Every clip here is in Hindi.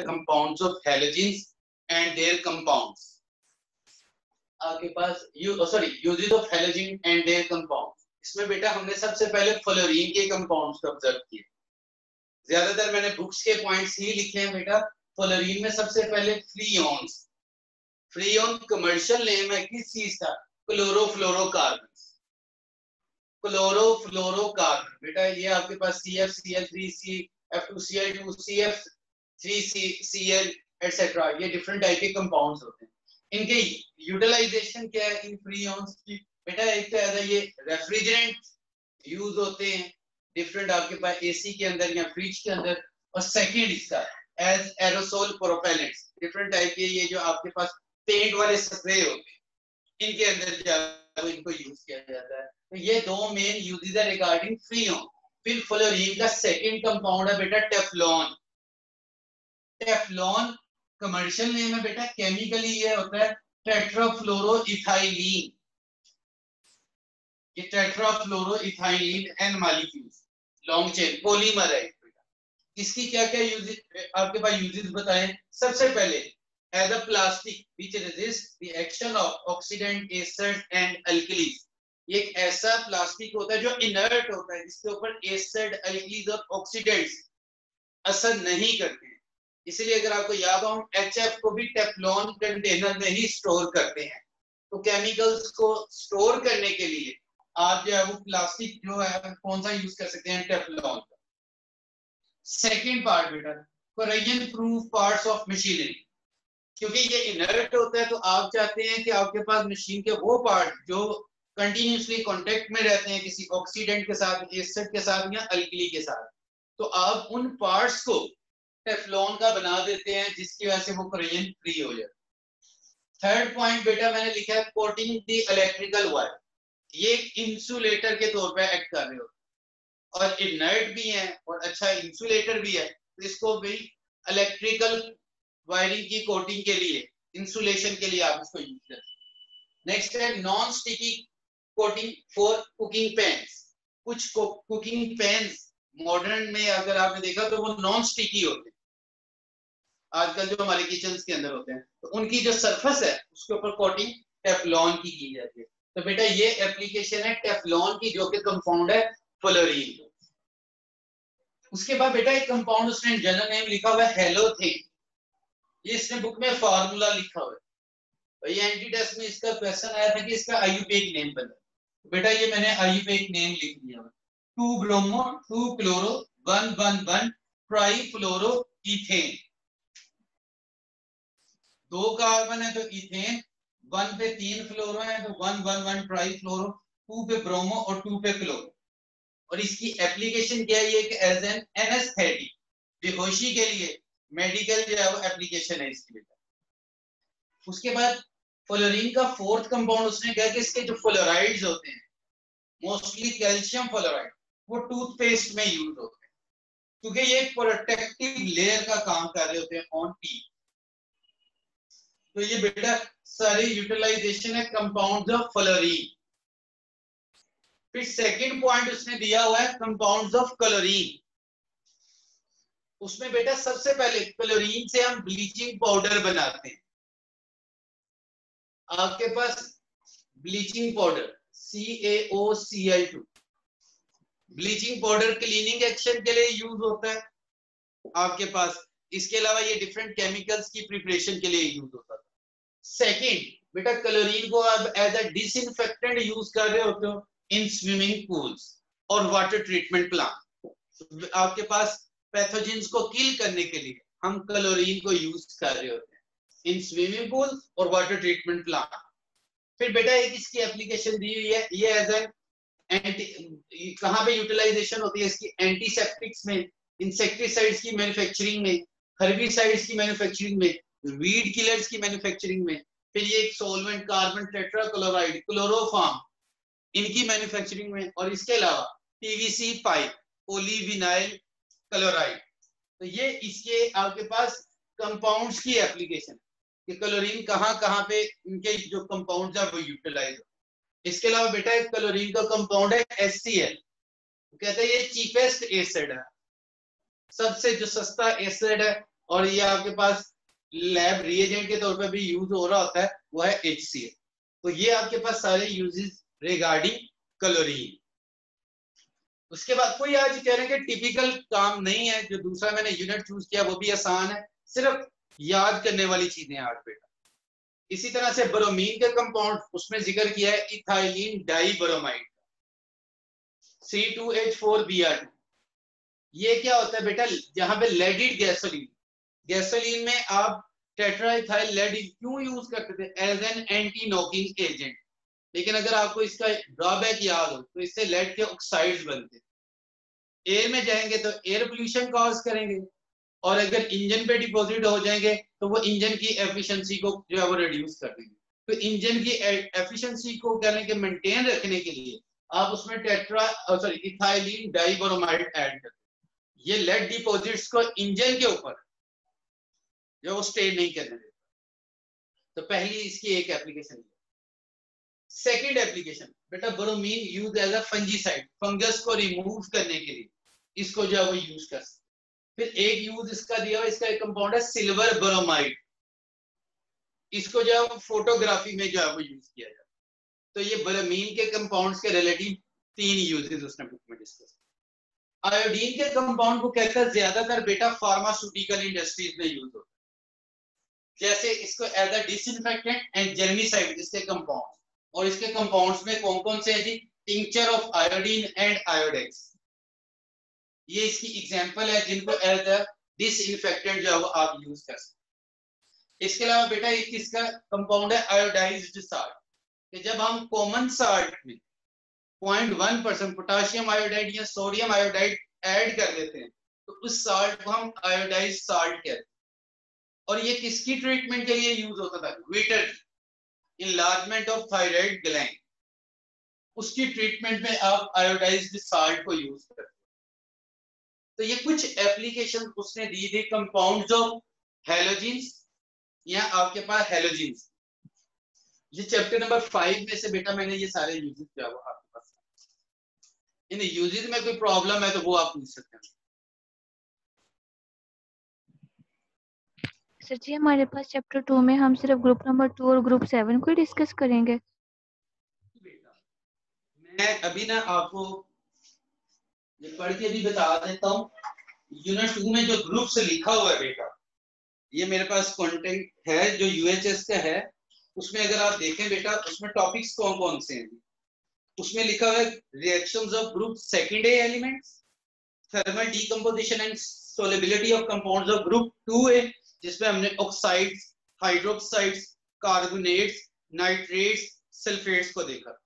Compounds of halogens and their compounds. आपके पास uses of halogen and their compounds. इसमें बेटा हमने सबसे पहले फ्लोरीन के कंपाउंड्स को ऑब्जर्व किए। ज्यादातर मैंने बुक्स के पॉइंट्स ही लिखे हैं बेटा। फ्लोरीन में सबसे पहले फ्रीऑन्स। फ्रीऑन कमर्शियल नेम है किस चीज का? क्लोरोफ्लोरोकार्बन। क्लोरोफ्लोरोकार्बन बेटा ये आपके पास CF, CF2, CF3, एटसेट्रा, ये डिफरेंट टाइप के कंपाउंड्स होते हैं। इनके यूटिलाइजेशन क्या है इन फ्रीऑन्स की? बेटा एक तो ऐसा ये रेफ्रिजरेंट यूज होते हैं डिफरेंट आपके पास एसी के अंदर या फ्रिज के अंदर, और सेकंड इसका as aerosol propellants, different type के ये जो आपके पास पेंट वाले स्प्रे होते हैं इनके अंदर इनको यूज किया जाता है। तो ये दो मेन यूजेस है रिगार्डिंग फ्रीऑन। फिर फ्लोरीन का सेकंड कंपाउंड है बेटा टेफ्लॉन। टेफ्लॉन कमर्शियल नेम है बेटा, केमिकली ये होता है टेट्राफ्लोरोइथाइलीन। ये tetrafluoroethylene n molecules long chain polymer है बेटा। इसकी क्या क्या यूजेस आपके पास यूजेस बताएं। सबसे पहले as a plastic which resist the action of oxidant acid and alkalis. ये एक ऐसा प्लास्टिक होता है जो इनर्ट होता है, जिसके ऊपर एसिड, अल्कलीज और ऑक्सीडेंट्स असर नहीं करते हैं। इसलिए अगर आपको याद हो हम HF को भी टेफ्लॉन कंटेनर में ही स्टोर करते हैं। तो केमिकल्स को स्टोर करने के लिए आप जो है वो प्लास्टिक जो है कौन सा यूज कर सकते हैं? टेफ्लॉन का। सेकेंड पार्ट बेटा corrosion proof parts of machinery. क्योंकि ये इनर्ट होता है तो आप चाहते हैं कि आपके पास मशीन के वो पार्ट जो कंटिन्यूसली कांटेक्ट में रहते हैं किसी ऑक्सीडेंट के साथ, एसिड के साथ या अल्कली के साथ, तो आप उन पार्ट्स को टेफ्लॉन का बना देते हैं जिसकी वजह से वो कोरोजन फ्री हो जाए। थर्ड पॉइंट बेटा मैंने लिखा है कोटिंग द इलेक्ट्रिकल वायर। ये इंसुलेटर के तौर पे एक्ट कर रहे हो और इनर्ट भी है और अच्छा इंसुलेटर भी है, तो इसको भी इलेक्ट्रिकल वायरिंग की कोटिंग के लिए, इंसुलेशन के लिए आप इसको यूज करते हैं। नेक्स्ट है non sticky coating for cooking pans. कुछ कुकिंग पैन्स मॉडर्न में अगर आपने देखा तो वो नॉन स्टिकी होते हैं, आजकल जो हमारे किचन के अंदर होते हैं, तो उनकी जो सरफेस है उसके ऊपर कोटिंग टेफ्लॉन की जाती है। तो बेटा ये एप्लीकेशन है टेफ्लॉन की जो कि कंपाउंड है फ्लोरीन। उसके बाद बेटा एक कंपाउंड उसने जनरल नेम लिखा हुआ है हेलोथेन। ये इसने बुक में फार्मूला लिखा हुआ है। तो ये एंटी टेस्ट में इसका क्वेश्चन आया था कि इसका आईयूपीएक नेम बता। बेटा ये मैंने आईयूपीएक नेम लिख दिया है 2 ब्रोमो 2 क्लोरो 111 ट्राईफ्लोरोइथेन। 2 कार्बन है तो इथेन, 1 पे 3 फ्लोरो है तो 111 ट्राईफ्लोरो, 2 पे ब्रोमो और 2 पे क्लोरो। और इसकी एप्लीकेशन क्या है कि एज एन एनेस्थेटिक, बेहोशी के लिए मेडिकल जो है वो एप्लीकेशन है इसकी बेटा। उसके बाद फ्लोरीन का फोर्थ कंपाउंड उसने कहा कि इसके जो फ्लोराइड्स होते हैं मोस्टली कैल्शियम फ्लोराइड, वो टूथपेस्ट में यूज होते हैं क्योंकि ये एक प्रोटेक्टिव लेयर का काम कर रहे होते हैं ऑन टीथ। तो ये बेटा सारी यूटिलाइजेशन है कंपाउंड्स ऑफ फ्लोरीन। फिर सेकंड पॉइंट उसने दिया हुआ है कंपाउंड्स ऑफ क्लोरीन। उसमें बेटा सबसे पहले क्लोरीन से हम ब्लीचिंग पाउडर बनाते हैं। आपके पास bleaching powder CaOCl2, bleaching powder cleaning action के लिए यूज होता है आपके पास। इसके अलावा ये डिफरेंट केमिकल्स की प्रिपरेशन के लिए यूज होता है। सेकंड बेटा क्लोरीन को आप एज अ डिसइंफेक्टेंट यूज कर रहे होते हो इन स्विमिंग पूल्स और वाटर ट्रीटमेंट प्लांट। आपके पास पैथोजेंस को किल करने के लिए हम क्लोरीन को यूज कर रहे होते हैं इन स्विमिंग पूल और वाटर ट्रीटमेंट प्लांट। फिर बेटा एक इसकी एप्लीकेशन दी हुई है, ये एज एन एंटी, कहां पे यूटिलाइजेशन होती है इसकी? एंटीसेप्टिक्स में, इंसेक्टिसाइड्स की मैन्युफैक्चरिंग में, हर्बिसाइड्स की मैन्युफैक्चरिंग में, वीड किलर्स की मैन्युफैक्चरिंग में। फिर ये एक सोलवेंट कार्बन टेट्राक्लोराइड, क्लोरोफॉर्म, इनकी मैन्युफैक्चरिंग में। और इसके अलावा PVC पाइप, पॉलीविनाइल क्लोराइड। तो ये इसके आपके पास कंपाउंड्स की एप्लीकेशन कि क्लोरीन कहां पे इनके जो कंपाउंड्स है वो यूटिलाइज हो। इसके अलावा बेटा एक क्लोरीन का कंपाउंड है HCl। कहते हैं ये चीपेस्ट एसिड है, सबसे जो सस्ता एसिड है और ये आपके पास लैब रिएजेंट के तौर पे भी यूज हो रहा होता है, वो है HCl। तो ये आपके पास सारे यूजेस रिगार्डिंग क्लोरीन। उसके बाद कोई आज कह रहे हैं कि टिपिकल काम नहीं है, जो दूसरा मैंने यूनिट चूज किया वो भी आसान है, सिर्फ याद करने वाली चीजें आज बेटा। इसी तरह से ब्रोमीन के कंपाउंड उसमें जिक्र किया है इथाइलिन डाइब्रोमाइड, C2H4Br2। ये क्या होता है बेटा, जहां पे लेडिड गैसोलीन, गैसोलीन में आप टेट्राइथाइल लेड क्यों यूज करते थे, as an anti knocking agent. लेकिन अगर आपको इसका ड्रॉबैक याद हो तो इससे लेड के ऑक्साइड्स बनते, एयर में जाएंगे तो एयर पोल्यूशन कॉज करेंगे, और अगर इंजन पे डिपॉजिट हो जाएंगे तो वो इंजन की एफिशिएंसी को जो है वो रिड्यूस कर देंगे। तो इंजन की एफिशिएंसी को कहने के मेंटेन रखने के लिए आप उसमें इथाइलिन डाइब्रोमाइड ऐड करते हैं। ये लेड डिपॉजिट्स को इंजन के ऊपर जो वो स्टे नहीं करने देता। तो पहली इसकी एक एप्लीकेशन है। सेकंड एप्लीकेशन बेटा, bromine use as a fungicide, fungus को रिमूव करने के लिए इसको जो है वो यूज कर सकते। फिर एक यूज इसका दिया हुआ, इसका एक कंपाउंड है सिल्वर ब्रोमाइड, इसको जो है फोटोग्राफी में जो है वो यूज किया जाता है। तो ये ब्रोमीन के कंपाउंड्स के रिलेटिव 3 यूजेस उसने बुक में डिस्कस। आयोडीन के कंपाउंड को कहता है ज्यादातर बेटा फार्मास्यूटिकल इंडस्ट्रीज में यूज होता है, जैसे इसको as a disinfectant and germicide इसके कंपाउंड। और इसके कंपाउंड्स में कौन कौन से हैं जी, tincture of iodine and Iodex, ये इसकी एग्जांपल है जिनको एज अ डिसइंफेक्टेंट जो है वो आप यूज कर सकते। इसके अलावा बेटा एक इसका कंपाउंड है आयोडाइज्ड साल्ट, कि जब हम कॉमन साल्ट में 0.1% पोटाशियम आयोडाइड या सोडियम आयोडाइड ऐड कर देते हैं तो उस साल्ट को हम आयोडाइज्ड साल्ट कहते हैं। और ये किसकी ट्रीटमेंट के लिए यूज होता था, ग्विटर, इनलार्जमेंट ऑफ थायराइड ग्लैंड, उसकी ट्रीटमेंट में आप आयोडाइज्ड साल्ट को यूज करते हैं। तो ये कुछ एप्लीकेशन उसने दी थी कंपाउंड्स ऑफ हैलोजेंस या आपके पास हैलोजेंस। ये चैप्टर नंबर 5 में से बेटा मैंने ये सारे यूजेस जो है वो आपके पास, इन यूजेस में कोई प्रॉब्लम है तो वो आप पूछ सकते हैं। सर जी हमारे पास चैप्टर 2 में हम सिर्फ ग्रुप नंबर 2 और ग्रुप 7 को डिस्कस करेंगे। मैं अभी ना आपको ये पढ़ के भी बता देता हूँ। यूनिट 2 में जो ग्रुप्स लिखा हुआ है बेटा, ये मेरे पास कंटेंट है जो UHS का है, उसमें अगर आप देखें बेटा उसमें टॉपिक्स कौन कौन से हैं। उसमें लिखा हुआ है reactions of group secondary elements, thermal decomposition and solubility of compounds of group 2A, जिसमें हमने oxides, hydroxides, carbonates, nitrates, sulphates को देखा।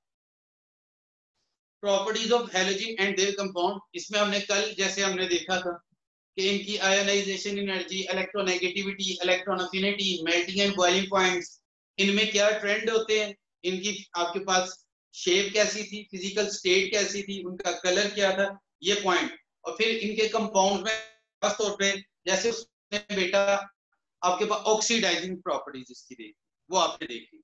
Properties of halogen and their compound, इसमें हमने कल जैसे हमने देखा था कि इनकी ionisation energy, electronegativity, electron affinity, melting and boiling points, इनमें क्या ट्रेंड होते हैं, इनकी आपके पास शेप कैसी थी, फिजिकल स्टेट कैसी थी, उनका कलर क्या था, ये पॉइंट। और फिर इनके कंपाउंड में खास तौर पे जैसे उसने बेटा आपके पास ऑक्सीडाइजिंग प्रॉपर्टीज इसकी देखी, वो आपने देखी।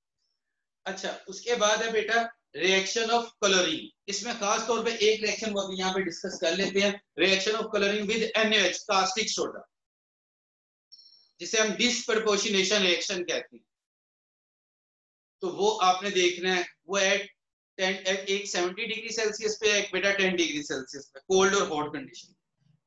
अच्छा, उसके बाद है बेटा रिएक्शन ऑफ क्लोरीन। इसमें खास तौर पे एक रिएक्शन वो अभी यहाँ पे डिस्कस कर लेते हैं, reaction of chlorine with NaOH, caustic soda, जिसे हम डिस्प्रपोर्शनेशन रिएक्शन कहते हैं। तो वो आपने देखना है, वो एट एक 70 डिग्री सेल्सियस पे, एक बेटा 10 डिग्री सेल्सियस पे, कोल्ड और हॉट कंडीशन।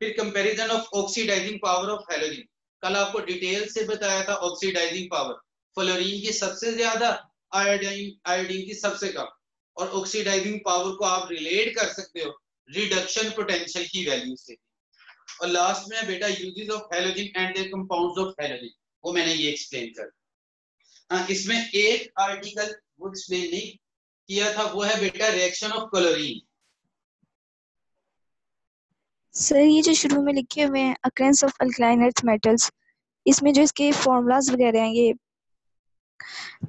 फिर comparison of oxidising power of halogen, कल आपको डिटेल से बताया था ऑक्सीडाइजिंग पावर, फ्लोरीन की सबसे ज्यादा, आयोडीन की सबसे कम। और ऑक्सीडाइजिंग पावर को आप रिलेट कर सकते हो रिडक्शन पोटेंशियल की वैल्यू से। और लास्ट में बेटा uses of halogen and their compounds of halogen, वो मैंने ये एक्सप्लेन कर। इसमें एक आर्टिकल वो एक्सप्लेन नहीं किया था, वो है बेटा रिएक्शन ऑफ क्लोरीन। सर ये जो शुरू में लिखे हुए हैं occurrence of alkaline earth metals, इसमें जो इसके फॉर्मूलाज वगैरह हैं, ये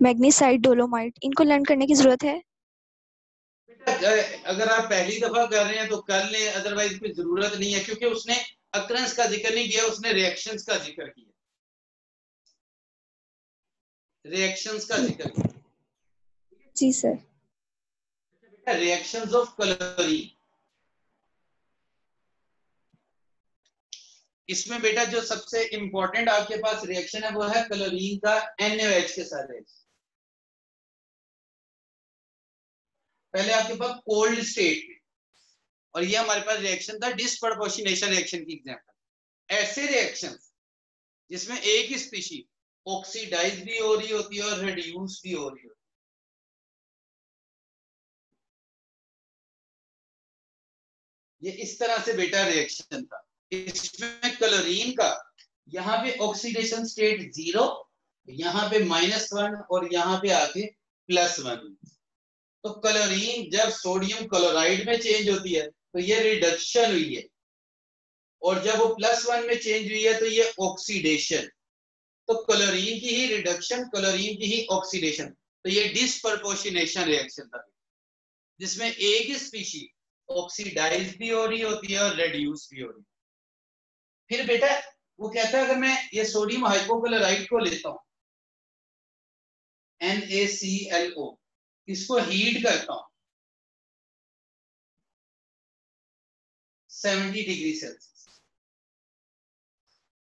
मैग्नीसाइट, डोलोमाइट, इनको लर्न करने की जरूरत है? अगर आप पहली दफा कर रहे हैं तो कर लें, अदरवाइज कोई जरूरत नहीं है, क्योंकि उसने अकरेंस का जिक्र नहीं किया, उसने रिएक्शंस का जिक्र किया, रिएक्शंस का जिक्र किया। जी सर। रिएक्शंस ऑफ क्लोरीन, इसमें बेटा जो सबसे इंपॉर्टेंट आपके पास रिएक्शन है वो है क्लोरीन का NaOH के साथ रिएक्शन। पहले आपके पास कोल्ड स्टेट में, और ये हमारे पास रिएक्शन था डिसप्रपोर्शनेशन रिएक्शन की एग्जांपल। ऐसे रिएक्शन जिसमें एक ही स्पीशी ऑक्सीडाइज भी हो रही होती है और रिड्यूस भी हो रही होती है, ये इस तरह से बेटा रिएक्शन था। इसमें क्लोरीन का यहाँ पे ऑक्सीडेशन स्टेट 0, यहाँ पे -1 और यहाँ पे आके +1। तो क्लोरीन जब सोडियम क्लोराइड में चेंज होती है तो ये रिडक्शन हुई है, और जब वो +1 में चेंज हुई है तो ये ऑक्सीडेशन। तो क्लोरीन की ही रिडक्शन, क्लोरीन की ही ऑक्सीडेशन, तो ये डिसप्रपोर्शनेशन रिएक्शन था जिसमें एक ही स्पीशी ऑक्सीडाइज भी हो रही होती है और रेड्यूस भी हो रही है। फिर बेटा वो कहता है अगर मैं ये सोडियम हाइपोक्लोराइड को लेता हूं NaClO, इसको हीट करता हूं 70 डिग्री सेल्सियस,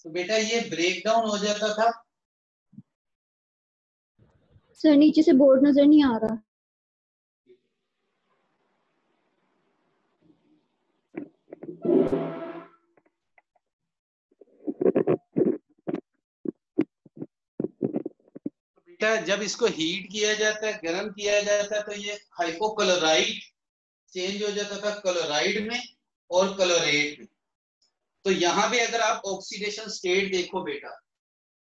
तो बेटा ये ब्रेक डाउन हो जाता था। सर नीचे से बोर्ड नजर नहीं आ रहा। बेटा जब इसको हीट किया जाता है, गर्म किया जाता है, तो ये हाइपोक्लोराइड चेंज हो जाता था क्लोराइड में और क्लोरेट में। तो यहाँ पे अगर आप ऑक्सीडेशन स्टेट देखो बेटा,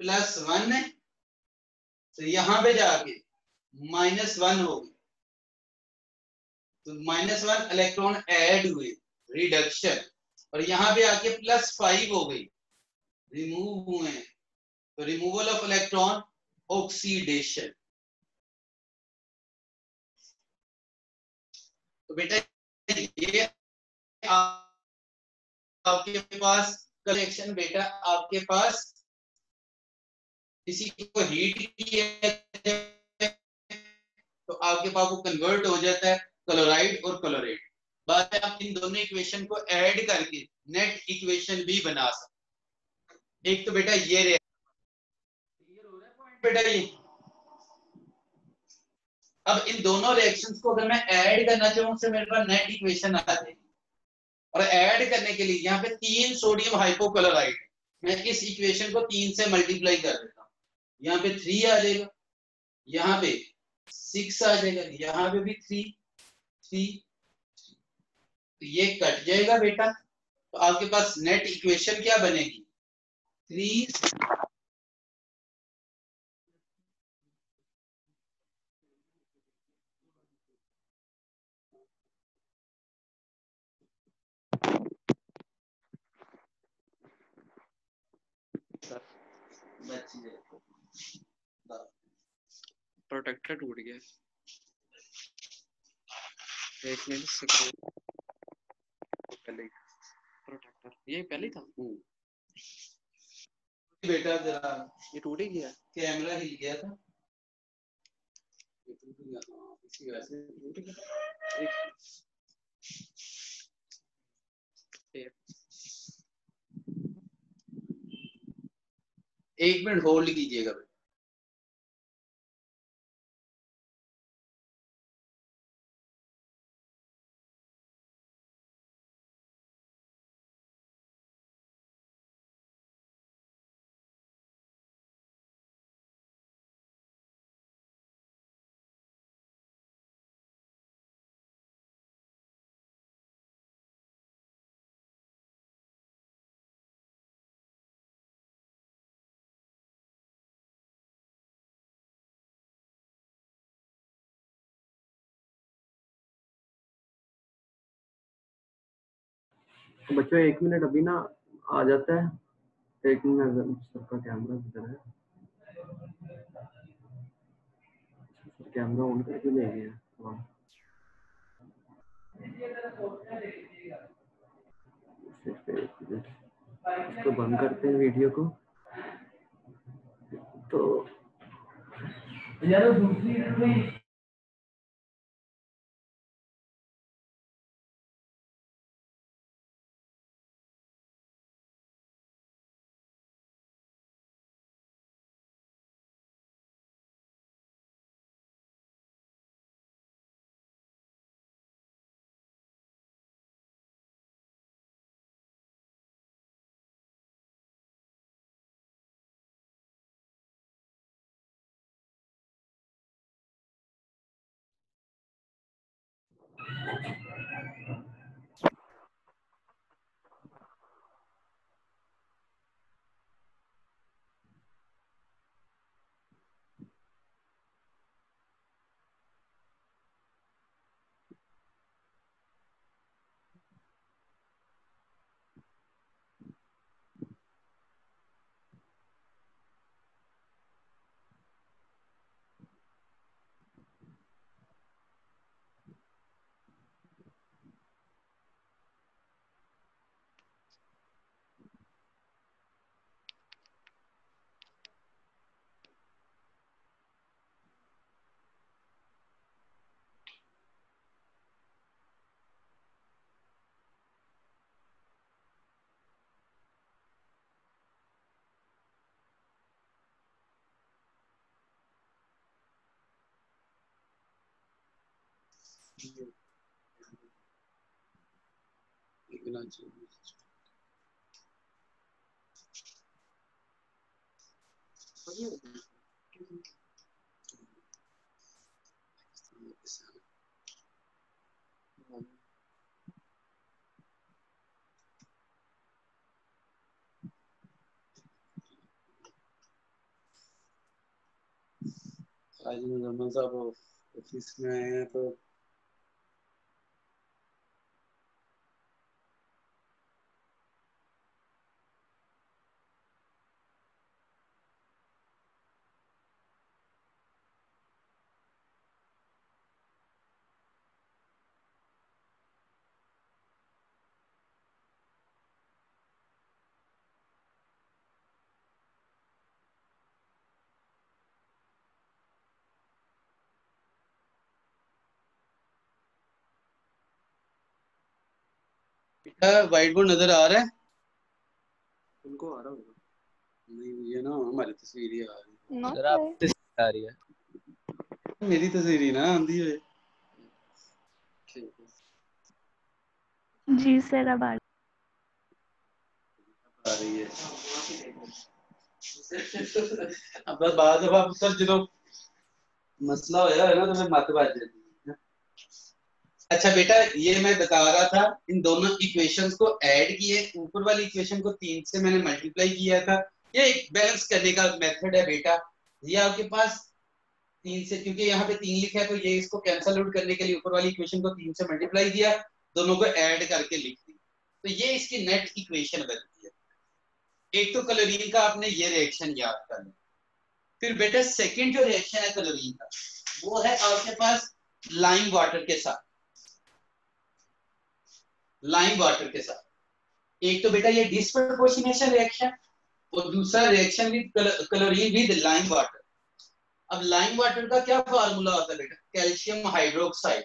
+1 है तो यहाँ पे जाके -1 हो गई, तो -1 इलेक्ट्रॉन ऐड हुए, रिडक्शन, और यहाँ पे आके +5 हो गई, रिमूव हुए, तो रिमूवल ऑफ इलेक्ट्रॉन, ऑक्सीडेशन। तो बेटा ये आपके पास कलेक्शन बेटा, आपके पास किसी को हीट किया तो आपके पास वो कन्वर्ट हो जाता है क्लोराइड और क्लोरेट। बाद में आप इन दोनों इक्वेशन को ऐड करके नेट इक्वेशन भी बना सकते। एक तो बेटा ये क्लियर हो रहा है पॉइंट बेटा ये। अब इन दोनों रिएक्शंस को अगर मैं ऐड करना चाहूँ तो मेरे पास नेट इक्वेशन आ जाएगी, और ऐड करने के लिए यहाँ पे 3 सोडियम हाइपोक्लोराइड, मैं इस इक्वेशन को 3 से मल्टीप्लाई कर देता हूँ, यहाँ पे 3 आ जाएगा, यहाँ पे 6 आ जाएगा, यहाँ पे भी 3 3, तो ये कट जाएगा बेटा, तो आपके पास नेट इक्वेशन क्या बनेगी, 3 प्रोटेक्टर टूट गया। एक मिनट, पहले प्रोटेक्टर ये पहले था बेटा, जरा ये टूट ही गया, कैमरा हिल गया था, इसी वजह से टूट गया। एक मिनट होल्ड कीजिएगा। तो बच्चों 1 मिनट अभी ना आ जाता है, 1 मिनट। सबका कैमरा किधर है? कैमरा ऑन करके ले गया। सिर्फ 1 मिनट, इसको बंद करते हैं वीडियो को। तो यार दूसरी आज मुजम्मल साहब ऑफिस में आए हैं तो व्हाइट बोर्ड नजर आ रहा है? उनको आ रहा होगा। नहीं ये ना हमारी तस्वीर ही आ रही नॉट सर आप तस्वीर आ रही है। है, मेरी तस्वीर ही ना आंधी है। ठीक है। जी सर, अब आ रही है। अब बस बाद जब आप सर जो मसला होया है ना तो मैं मत बात जाती है। अच्छा बेटा, ये मैं बता रहा था, इन दोनों इक्वेशंस को ऐड किए, ऊपर वाली इक्वेशन को 3 से मैंने मल्टीप्लाई किया था। ये एक बैलेंस करने का मेथड है बेटा। ये आपके पास 3 से, क्योंकि यहाँ पे 3 लिखा है तो ये इसको कैंसल आउट करने के लिए ऊपर वाली इक्वेशन को 3 से मल्टीप्लाई किया, दोनों को ऐड करके लिख दी, तो ये इसकी नेट इक्वेशन बनती है। एक तो क्लोरीन का आपने ये रिएक्शन याद कर लिया। फिर बेटा सेकंड जो रिएक्शन है क्लोरीन का, वो है आपके पास लाइम वाटर के साथ। लाइम वाटर के साथ एक तो बेटा ये डिस्प्रपोर्शनेशन रिएक्शन, और दूसरा reaction with chlorine with lime water. अब लाइम वाटर का क्या फार्मूला होता है बेटा? कैल्शियम हाइड्रोक्साइड,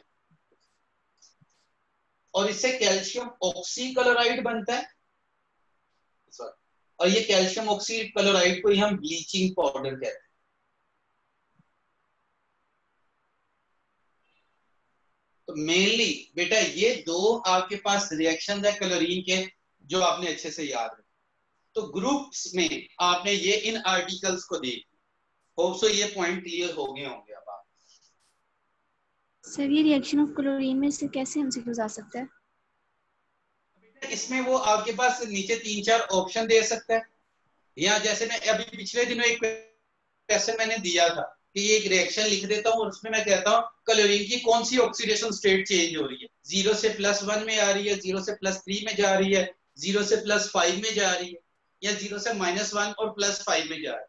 और इससे कैल्शियम ऑक्सीक्लोराइड बनता है। और ये कैल्शियम ऑक्सीक्लोराइड को ही हम ब्लीचिंग पाउडर कहते हैं। तो मेनली बेटा ये दो आपके पास रिएक्शन है क्लोरीन के, जो आपने अच्छे से याद रखा। तो ग्रुप्स में आपने ये इन आर्टिकल्स को देख, होप सो ये पॉइंट क्लियर हो गए होंगे अब आप। सर ये रिएक्शन ऑफ क्लोरीन में से कैसे एमसीक्यूज आ सकता है? इसमें वो आपके पास नीचे 3-4 ऑप्शन दे सकता है, या जैसे मैं अभी पिछले दिनों एक क्वेश्चन मैंने दिया था कि ये एक रिएक्शन लिख देता हूँ और उसमें मैं कहता हूँ क्लोरीन की कौन सी ऑक्सीडेशन स्टेट चेंज हो रही है, 0 से +1 में आ रही है, 0 से +3 में जा रही है, 0 से +5 में जा रही है, या 0 से -1 और +5 में जा रही है।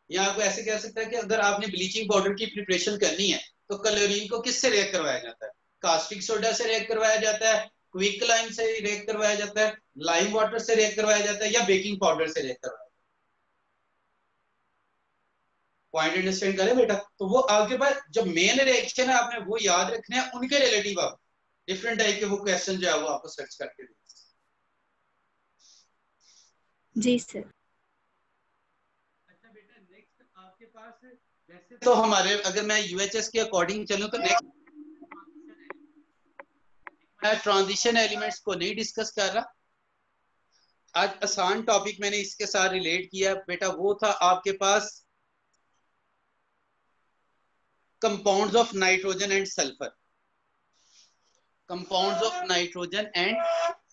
या आपको ऐसे कह सकता है कि अगर आपने ब्लीचिंग पाउडर की प्रिपरेशन करनी है तो क्लोरीन को किससे रिएक्ट करवाया जाता है? कास्टिक सोडा से रिएक्ट करवाया जाता है, क्विक लाइम से रिएक्ट करवाया जाता है, लाइम वाटर से रिएक्ट करवाया जाता है, या बेकिंग पाउडर से रिएक्ट करवाया जाता है? पॉइंट अंडरस्टैंड करें बेटा? तो वो आपके पास जो मेन रिएक्शन है आपने वो याद रखने हैं, उनके रिलेटिव आप डिफरेंट टाइप के वो क्वेश्चन जो है वो आपको सर्च करके दें। जी सर। अच्छा बेटा, नेक्स्ट आपके पास वैसे तो हमारे, अगर मैं यूएचएस के अकॉर्डिंग चलूं तो नेक्स्ट मैं ट्रांजिशन एलिमेंट्स को नहीं डिस्कस कर रहा। आज आसान टॉपिक मैंने इसके साथ रिलेट किया बेटा, वो था आपके पास compounds of nitrogen and sulphur. Compounds of nitrogen and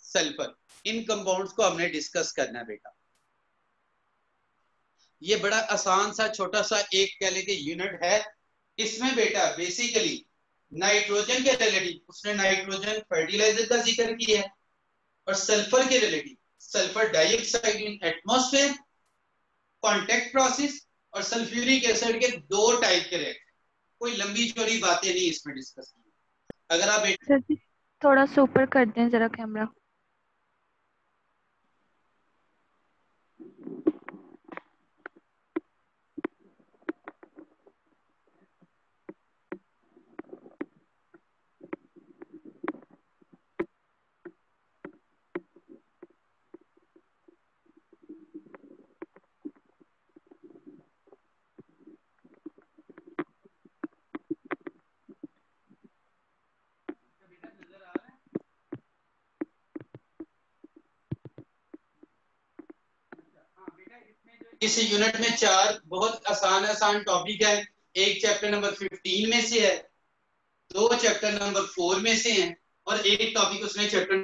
sulphur, इन कंपाउंड्स को हमने डिस्कस करना है बेटा। ये बड़ा आसान सा छोटा सा एक कह लेके यूनिट है। इसमें बेटा बेसिकली नाइट्रोजन के रिलेटिव उसने नाइट्रोजन फर्टिलाइजर का जिक्र किया है, और सल्फर के relative sulphur dioxide in atmosphere, contact process, और सल्फ्यूरिक एसिड के 2 टाइप के रिएक्शन। कोई लंबी चौड़ी बातें नहीं इसमें डिस्कस की। अगर आप सर जी, थोड़ा सा ऊपर कर दें जरा कैमरा। इस यूनिट में 4 बहुत आसान टॉपिक है। एक चैप्टर नंबर 15 में से है, 2 चैप्टर नंबर 4 में से हैं और एक टॉपिक उसने चैप्टर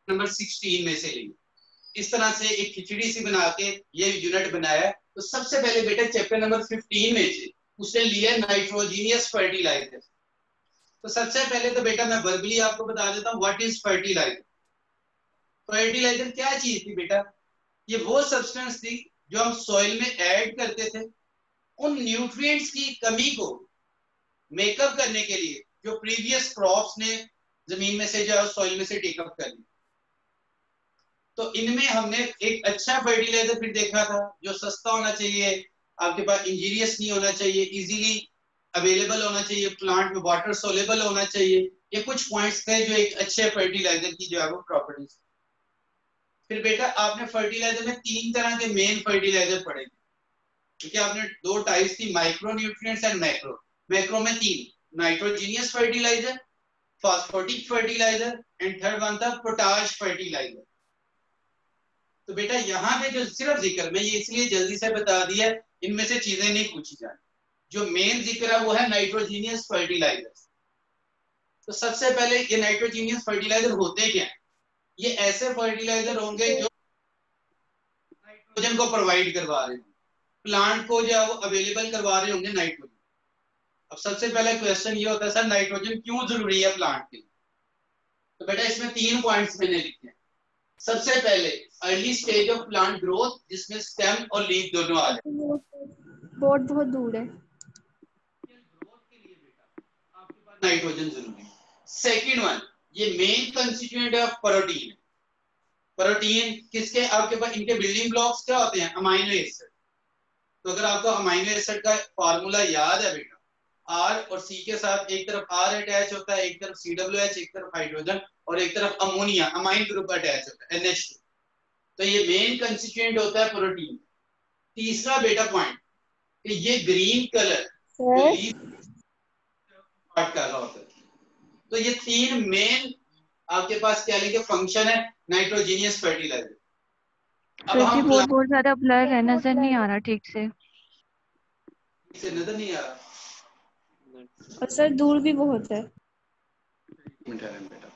नंबर 16 में से ली। इस तरह से एक खिचड़ी सी बना के ये यूनिट बनाया। तो सबसे पहले बेटा चैप्टर नंबर 15 में से उसने लिया नाइट्रोजीनियस फर्टिलाइजर। तो सबसे पहले तो बेटा मैं वर्बली आपको बता देता हूँ व्हाट इज फर्टिलाइजर। फर्टिलाइजर क्या चीज थी बेटा? ये वो सब्सटेंस थी जो हम सॉइल में ऐड करते थे उन न्यूट्रिएंट्स की कमी को मेकअप करने के लिए जो प्रीवियस क्रॉप्स ने जमीन में से जो सॉइल में से टेकअप कर लिया। तो इनमें हमने एक अच्छा फर्टिलाइजर फिर देखा था जो सस्ता होना चाहिए, आपके पास इंजीरियस नहीं होना चाहिए, इजीली अवेलेबल होना चाहिए, प्लांट में वाटर सोलेबल होना चाहिए। ये कुछ पॉइंट्स थे जो एक अच्छे फर्टिलाइजर की जो है वो प्रॉपर्टीज। फिर बेटा आपने फर्टिलाइजर में 3 तरह के मेन फर्टिलाइजर पढ़े, क्योंकि आपने 2 टाइप्स थी, micro nutrients and macro. Macro में 3, nitrogenous fertiliser, phosphatic fertiliser and third one था पोटाश फर्टिलाइजर। तो बेटा यहाँ पे जो सिर्फ जिक्र मैं ये इसलिए जल्दी से बता दिया, इनमें से चीजें नहीं पूछी जाए। जो मेन जिक्र है वो है नाइट्रोजीनियस फर्टिलाइजर। तो सबसे पहले ये नाइट्रोजीनियस फर्टिलाइजर होते क्या है? ये ऐसे फर्टिलाइजर होंगे जो नाइट्रोजन को प्रोवाइड करवा रहे होंगे, प्लांट को जो है वो अवेलेबल करवा रहे होंगे नाइट्रोजन। अब सबसे पहला क्वेश्चन ये होता है सर नाइट्रोजन क्यों जरूरी है प्लांट के लिए? तो बेटा इसमें 3 पॉइंट्स मैंने लिखे हैं। सबसे पहले early stage of plant growth जिसमें स्टेम और लीफ दोनों आ जाए। बोर्ड बहुत दूर है। ग्रोथ के लिए बेटा आपके पास नाइट्रोजन जरूरी है। सेकंड वन, ये main constituent of protein. Protein किसके आपके पास इनके बिल्डिंग ब्लॉक्स क्या होते हैं? Amino acid. तो अगर आपको अमाइनो एसिड का फार्मूला याद है बेटा, आर और सी के साथ एक तरफ आर अटैच होता है, एक तरफ COH, एक तरफ हाइड्रोजन और एक तरफ अमोनिया अमाइन ग्रुप अटैच होता है NH2। तो ये मेन कंस्टिट्यूएंट होता है प्रोटीन। तीसरा बेटा पॉइंट कि ये ग्रीन कलर जो लीफ पार्ट कर रहा होता है। तो ये 3 मेन आपके पास क्या लेंगे फंक्शन है नाइट्रोजीनियस फर्टिलाइजर। अब सर जी हम बहुत ज्यादा ब्लर है, नजर नहीं आ रहा ठीक से। नजर नहीं आ रहा और सर दूर भी बहुत है। बेटा।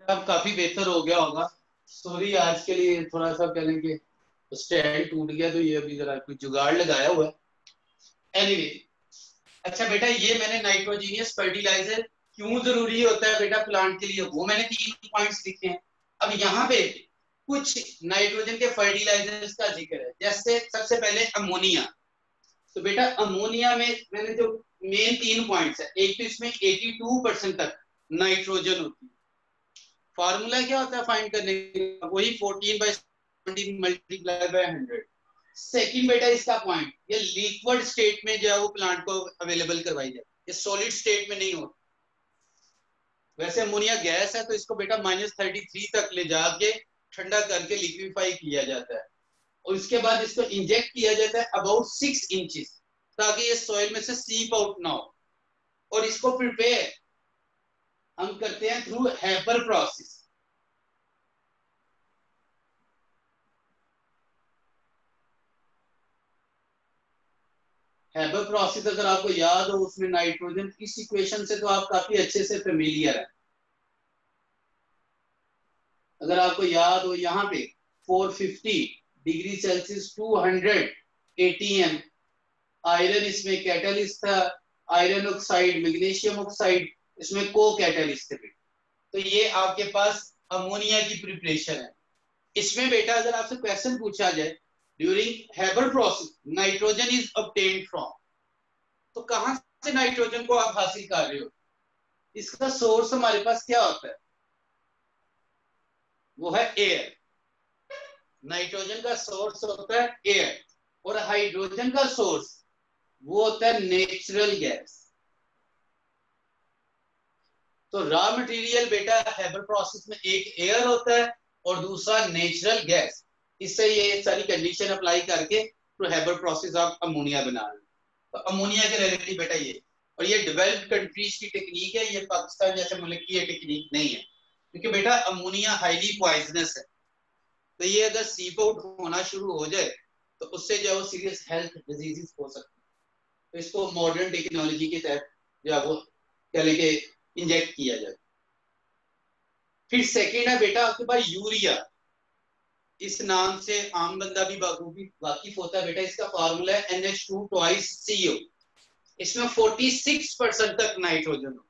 अब काफी बेहतर हो गया होगा। सॉरी आज के लिए थोड़ा सा कह लेंगे स्टैंड टूट गया, तो ये अभी जरा कुछ जुगाड़ लगाया हुआ है। एनीवे अच्छा बेटा ये मैंने नाइट्रोजीनियस फर्टिलाइजर क्यों जरूरी होता है बेटा प्लांट के लिए, वो मैंने 3 पॉइंट्स लिखे हैं। अब यहाँ पे कुछ नाइट्रोजन के फर्टिलाइजर्स का जिक्र है, जैसे सबसे पहले अमोनिया। तो बेटा अमोनिया में मैंने जो मेन 3 पॉइंट्स है, एक तो इसमें 82% तक नाइट्रोजन होती है। फार्मूला क्या होता है फाइंड करने का? वही 14/17 मल्टीप्लाई बाय 100। सेकंड बेटा इसका पॉइंट, ये लिक्विड स्टेट में जो है वो प्लांट को अवेलेबल करवाई जाए, ये सॉलिड स्टेट में नहीं होता। वैसे अमोनिया गैस है तो इसको बेटा -33 तक ले जाके ठंडा करके लिक्विफाई किया जाता है और उसके बाद इसको इंजेक्ट किया जाता है अबाउट 6 इंचेस, ताकि ये सॉइल में से सीप आउट ना हो और इसको प्रिपेयर हम करते हैं थ्रू हैपर प्रोसेस। हैबर प्रोसेस अगर आपको याद हो, उसमें नाइट्रोजन इस इक्वेशन से तो आप काफी अच्छे से फेमिलियर है। अगर आपको याद हो, यहाँ पे 450 डिग्री सेल्सियस 200 ATM आयरन इसमें कैटलिस्ट था, आयरन ऑक्साइड, मैग्नीशियम ऑक्साइड इसमें को कैटलिस्ट थे। तो ये आपके पास अमोनिया की प्रिपरेशन है। इसमें बेटा अगर आपसे क्वेश्चन पूछा जाए during Haber process nitrogen is obtained from, तो कहां से नाइट्रोजन को आप हासिल कर रहे हो? इसका सोर्स हमारे पास क्या होता है? वो है एयर। नाइट्रोजन का सोर्स होता है एयर और हाइड्रोजन का सोर्स वो होता है नेचुरल गैस। तो रॉ मटेरियल बेटा हैबर प्रोसेस में एक एयर होता है और दूसरा नेचुरल गैस। इससे ये सारी कंडीशन अप्लाई करके तो हैबर प्रोसेस आप अमोनिया बना रहे हो। तो अमोनिया के रिलेटेड बेटा ये, और ये डेवलप्ड कंट्रीज की टेक्निक है, ये पाकिस्तान जैसे मुल्क की ये टेक्निक नहीं है, क्योंकि बेटा अमोनिया हाईली पॉइजनस है। तो ये अगर सीप आउट होना शुरू हो जाए तो उससे जो है सीरियस हेल्थ डिजीजेस हो सकती है। तो इसको मॉडर्न टेक्नोलॉजी के तहत जो है वो कह लें कि इंजेक्ट किया जाए। फिर सेकेंड है बेटा आपके पास यूरिया। इस नाम से आम बंदा भी बखूबी वाकिफ होता है बेटा। इसका फार्मूला है NH2 twice CO। इसमें 46% तक नाइट्रोजन हो।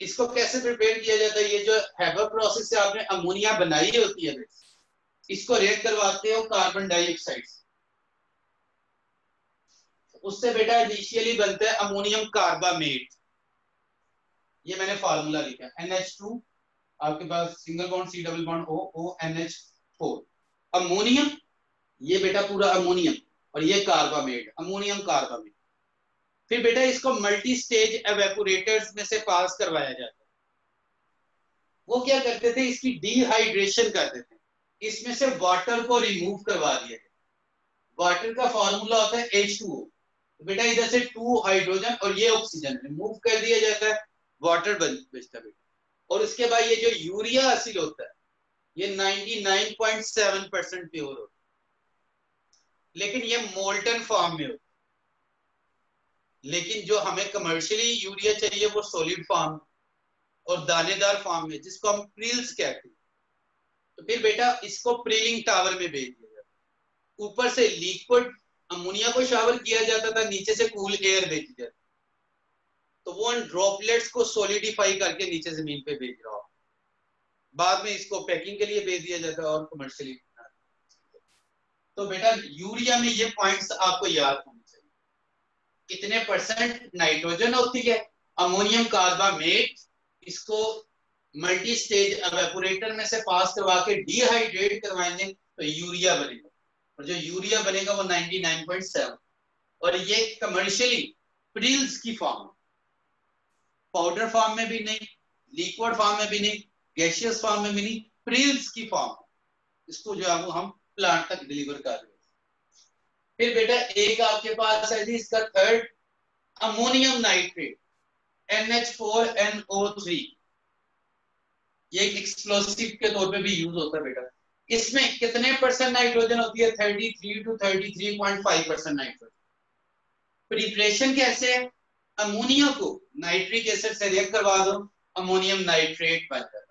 इसको कैसे प्रिपेयर किया जाता है? ये जो हैबर प्रोसेस से आपने अमोनिया बनाई होती है बेटा, इसको रिएक्ट करवाते हो कार्बन डाइऑक्साइड, उससे बेटा इनिशियली बनता है अमोनियम कार्बामेट। ये मैंने फार्मूला लिखा है NH2 आपके पास single bond C double bond O NH4 ammonium, ये बेटा पूरा अमोनियम और ये कार्बामेट, अमोनियम कार्बामेट। फिर बेटा इसको मल्टी स्टेज एवेपोरेटर्स में से पास करवाया जाता है। वो क्या करते थे? इसकी डिहाइड्रेशन करते थे, इसमें से वाटर को रिमूव करवा दिया जाता। वाटर का फॉर्मूला होता है H2O। बेटा इधर से 2 हाइड्रोजन और ये ऑक्सीजन रिमूव कर दिया जाता है, वाटर बचता बेटा। और उसके बाद ये जो यूरिया हासिल होता है ये 99.7% प्योर होता है, लेकिन ये मोल्टन फॉर्म में होता है। लेकिन जो हमें कमर्शियली यूरिया चाहिए वो सॉलिड फॉर्म और दानेदार फॉर्म में, जिसको हम प्रिल्स कहते हैं। तो फिर बेटा इसको प्रिलिंग टावर में भेज दिया जाता है। ऊपर से लिक्विड अमोनिया को शावर किया जाता था, नीचे से कूल एयर भेजी जाती, तो वो उन ड्रॉपलेट्स को सॉलिडिफाई करके नीचे जमीन पे भेज रहा हो। बाद में इसको पैकिंग के लिए भेज दिया जाता है और कमर्शियली। तो बेटा यूरिया में ये पॉइंट्स आपको याद होने चाहिए। कितने परसेंट नाइट्रोजन होती है? अमोनियम कार्बामेट, इसको मल्टी स्टेज एवेपोरेटर में से पास करवा के डिहाइड्रेट करवाएंगे तो यूरिया बनेगा, और जो यूरिया बनेगा वो 99.7, और ये कमर्शियली प्रिल्स की फॉर्म, पाउडर फॉर्म में भी नहीं, लिक्विड फॉर्म में भी नहीं, गैसियस फॉर्म में भी नहीं, प्रिल्स की फॉर्म। इसको जो है वो हम प्लांट तक डिलीवर कर रहे हैं। फिर बेटा एक आपके पास है जी इसका थर्ड अमोनियम नाइट्रेट NH4NO3। ये एक एक्सप्लोसिव के तौर पे भी यूज होता है बेटा। इसमें कितने परसेंट नाइट्रोजन होती है? 33 to 33.5% नाइट्रोजन। प्रिपरेशन कैसे है? अमोनिया को नाइट्रिक एसिड से रिएक्ट करवा दो, अमोनियम नाइट्रेट बन जाता है।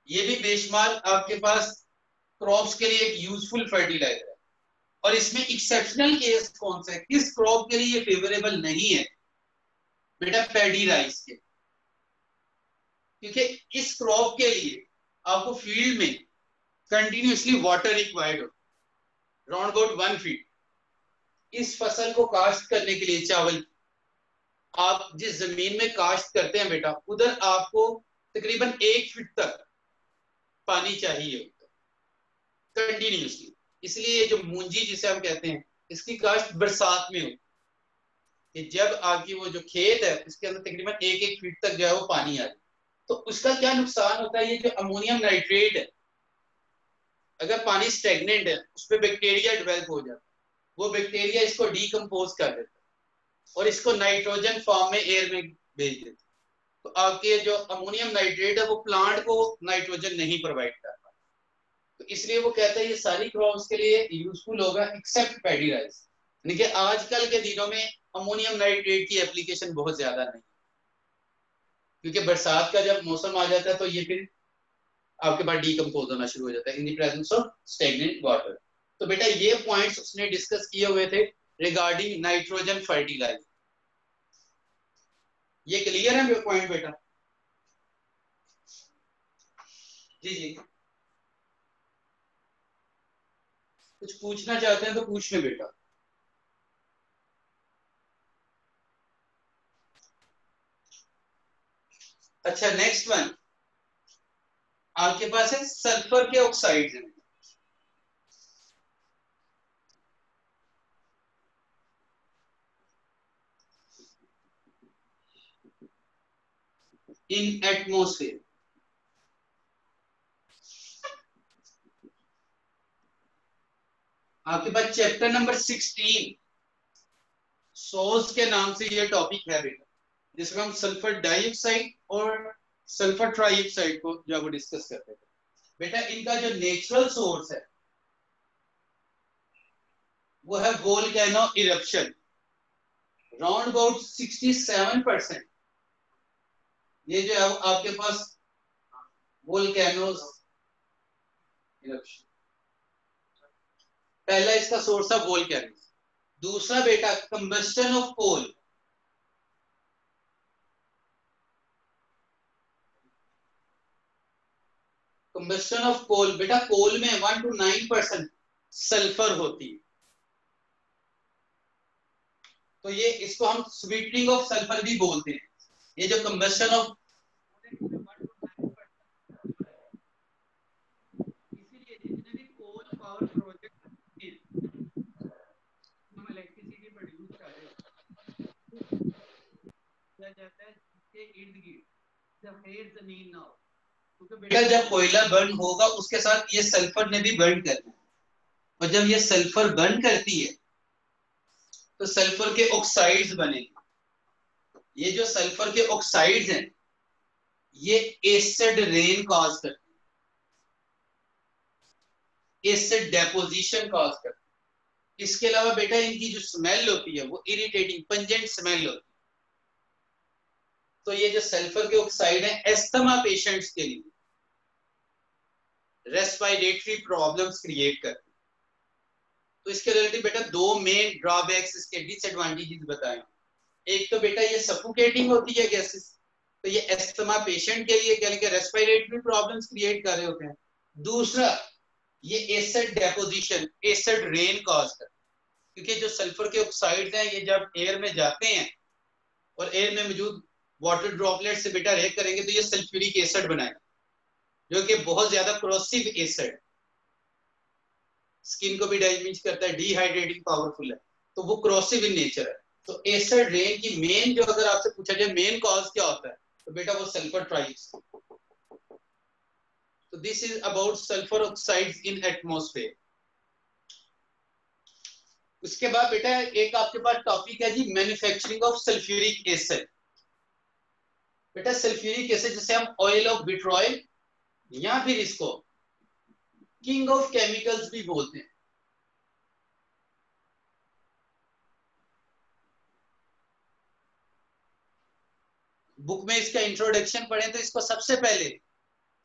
ये भी बेशुमार आपके पास क्रॉप्स के लिए एक यूजफुल फर्टिलाइजर है। और इसमें एक्सेप्शनल केस कौन सा है? किस क्रॉप के लिए ये फेवरेबल नहीं है? बेटा पैडी राइस के, क्योंकि इस क्रॉप के लिए आपको फील्ड में कंटिन्यूसली वाटर रिक्वायर्ड हो, राउंड अबाउट 1 फीट। इस फसल को काश्त करने के लिए चावल, आप जिस जमीन में काश्त करते हैं बेटा उधर आपको तकरीबन 1 फीट तक पानी चाहिए होता है कंटिन्यूसली। इसलिए ये जो मूंजी जिसे हम कहते हैं इसकी काश्त बरसात में होती है। जब आपकी वो जो खेत है इसके अंदर तकरीबन 1-1 फीट तक जो है वो पानी आ जाए, तो उसका क्या नुकसान होता है? ये जो अमोनियम नाइट्रेट है, अगर पानी स्टेगनेंट है उस पर बैक्टीरिया डेवलप हो जाता है, वो बैक्टीरिया इसको डीकम्पोज कर देता है। और इसको नाइट्रोजन फॉर्म में एयर में भेज देते। तो आपके जो अमोनियम नाइट्रेट है वो प्लांट को नाइट्रोजन नहीं प्रोवाइड कर पाता, तो इसलिए वो कहता है ये सारी क्रॉप्स के लिए यूजफुल होगा एक्सेप्ट पैडी राइस। यानी कि आजकल के दिनों में अमोनियम नाइट्रेट की एप्लीकेशन बहुत ज्यादा नहीं, क्योंकि बरसात का जब मौसम आ जाता है तो ये फिर आपके पास डीकम्पोज होना शुरू हो जाता है in the presence of stagnant water. तो बेटा ये पॉइंट्स उसने डिस्कस किए हुए थे रिगार्डिंग नाइट्रोजन फर्टिलाइजर। ये क्लियर है पॉइंट बेटा? जी जी, कुछ पूछना चाहते हैं तो पूछ ले बेटा। अच्छा, नेक्स्ट वन आपके पास है सल्फर के ऑक्साइड्स हैं। इन एटमॉस्फेयर, आपके पास चैप्टर नंबर 16 सोर्स के नाम से ये टॉपिक है बेटा, जिसमें हम सल्फर डाइऑक्साइड और सल्फर ट्राइऑक्साइड को जब डिस्कस करते थे। बेटा इनका जो नेचुरल सोर्स है वो है वोल्केनो इरप्शन, राउंड अबाउट 67%। ये जो है आपके पास वोल्केनोस इरप्शन, पहला इसका सोर्स है वोल्केनोस। दूसरा बेटा combustion of coal, combustion of coal. बेटा कोल में 1 to 9% सल्फर होती है, तो ये इसको हम स्वीटनिंग ऑफ सल्फर भी बोलते हैं। ये जो कंबस्टन ऑफ, इसीलिए जितने भी कोल पावर प्रोजेक्ट हम इलेक्ट्रिसिटी प्रोड्यूस कर रहे हैं किया जाता है इसके इर्द गिर्द सफेद जमीन ना हो, क्योंकि बेटा जब कोयला बर्न होगा उसके साथ ये सल्फर ने भी बर्न करना है, और जब ये सल्फर बर्न करती है तो सल्फर के ऑक्साइड्स बनेंगे। ये जो सल्फर के ऑक्साइड्स हैं ये एसिड रेन कॉज करते हैं, एसिड डेपोजिशन कॉज करते हैं। इसके अलावा बेटा इनकी जो स्मेल होती है वो इरिटेटिंग पंजेंट स्मेल होती है। तो ये जो सल्फर के ऑक्साइड है एस्थमा पेशेंट्स के लिए रेस्पिरेटरी प्रॉब्लम्स क्रिएट करते हैं। तो इसके रिलेटिव बेटा दो मेन ड्रॉबैक्स, इसके डिसएडवांटेजेस बताए। एक तो बेटा ये सफोकेटिंग होती है गैसेस, तो ये एस्थमा पेशेंट के लिए क्या रेस्पिरेटरी प्रॉब्लम्स क्रिएट कर रहे होते हैं। दूसरा ये acid deposition, acid rain cause करते हैं, क्योंकि जो सल्फर के ऑक्साइड्स हैं ये जब एयर में जाते हैं और एयर में मौजूद वाटर ड्रॉपलेट से बेटा रिएक्ट करेंगे तो ये सल्फ्यूरिक एसिड बनाएगा, जो कि बहुत ज्यादा क्रोसिव एसिड, स्किन को भी डैमेज करता है, डिहाइड्रेटिंग पावरफुल है, तो वो क्रोसिव इन नेचर है। तो एसिड रेन की मेन, जो अगर आपसे पूछा जाए मेन कॉज क्या होता है, तो बेटा वो सल्फर ट्राइऑक्साइड। तो this is about sulphur oxides in atmosphere. उसके बाद बेटा एक आपके पास टॉपिक है जी मैन्युफैक्चरिंग ऑफ सल्फ्यूरिक एसिड। बेटा सल्फ्यूरिक एसिड जैसे हम ऑयल ऑफ विट्रॉयल या फिर इसको किंग ऑफ केमिकल्स भी बोलते हैं। बुक में इसका इंट्रोडक्शन पढ़े तो इसको सबसे पहले